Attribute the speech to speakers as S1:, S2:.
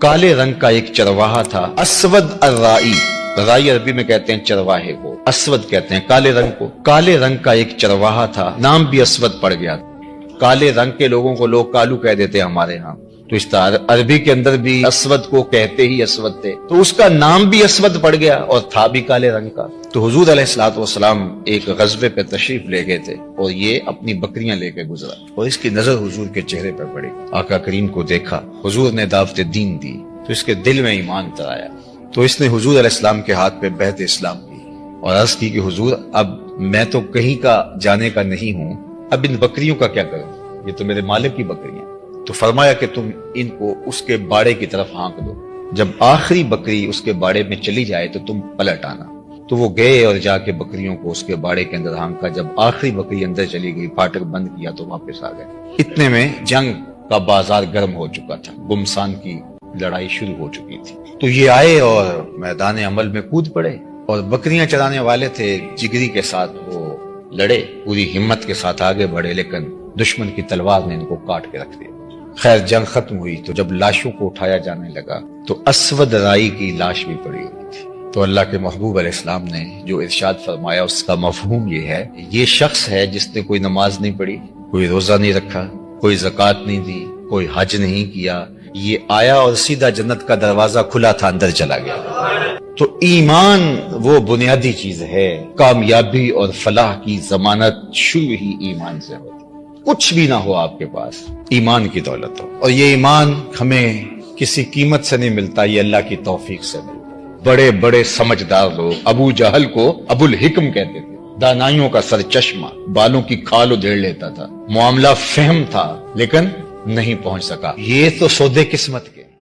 S1: کالے رنگ کا ایک چرواہا تھا، اسود الرائی، رائی عربی میں کہتے ہیں چرواہے کو، اسود کہتے ہیں کالے رنگ کو۔ کالے رنگ کا ایک چرواہا تھا، نام بھی اسود پڑ گیا۔ کالے رنگ کے لوگوں کو لوگ کالو کہہ دیتے ہیں ہمارے ہاں، تو اس طرح عربی کے اندر بھی اسود کو کہتے ہی اسود تھے، تو اس کا نام بھی اسود پڑ گیا اور تھا بھی کالے رنگ کا۔ تو حضور علیہ الصلوۃ والسلام ایک غزوے پہ تشریف لے گئے تھے اور یہ اپنی بکریاں لے کے گزرا اور اس کی نظر حضور کے چہرے پر پڑی۔ آقا کریم کو دیکھا، حضور نے دعوت دین دی تو اس کے دل میں ایمان تر آیا، تو اس نے حضور علیہ السلام کے ہاتھ پہ بیعت اسلام کی اور عرض کی کہ حضور اب میں تو کہیں کا جانے کا نہیں ہوں، اب ان بکریوں کا کیا کروں، یہ تو میرے مالک کی بکریاں۔ تو فرمایا کہ تم ان کو اس کے باڑے کی طرف ہانک دو، جب آخری بکری اس کے باڑے میں چلی جائے تو تم پلٹ آنا۔ تو وہ گئے اور جا کے بکریوں کو اس کے باڑے کے اندر ہانکا، جب آخری بکری اندر چلی گئی، پھاٹک بند کیا تو واپس آ گئے۔ اتنے میں جنگ کا بازار گرم ہو چکا تھا، گمسان کی لڑائی شروع ہو چکی تھی۔ تو یہ آئے اور میدان عمل میں کود پڑے اور بکریاں چرانے والے تھے، جگری کے ساتھ وہ لڑے، پوری ہمت کے ساتھ آگے بڑھے، لیکن دشمن کی تلوار نے ان کو کاٹ کے رکھ دیا۔ خیر جنگ ختم ہوئی تو جب لاشوں کو اٹھایا جانے لگا تو اسود رائی کی لاش بھی پڑی ہوئی تھی۔ تو اللہ کے محبوب علیہ السلام نے جو ارشاد فرمایا اس کا مفہوم یہ ہے، یہ شخص ہے جس نے کوئی نماز نہیں پڑھی، کوئی روزہ نہیں رکھا، کوئی زکوٰۃ نہیں دی، کوئی حج نہیں کیا، یہ آیا اور سیدھا جنت کا دروازہ کھلا تھا، اندر چلا گیا۔ تو ایمان وہ بنیادی چیز ہے، کامیابی اور فلاح کی ضمانت شروع ہی ایمان سے ہوتی۔ کچھ بھی نہ ہو آپ کے پاس، ایمان کی دولت ہو، اور یہ ایمان ہمیں کسی قیمت سے نہیں ملتا، یہ اللہ کی توفیق سے ملتا۔ بڑے بڑے سمجھدار لوگ ابو جہل کو ابو الحکم کہتے تھے، دانائیوں کا سر چشمہ، بالوں کی کھال ادھیڑ لیتا تھا، معاملہ فہم تھا لیکن نہیں پہنچ سکا۔ یہ تو سودے قسمت کے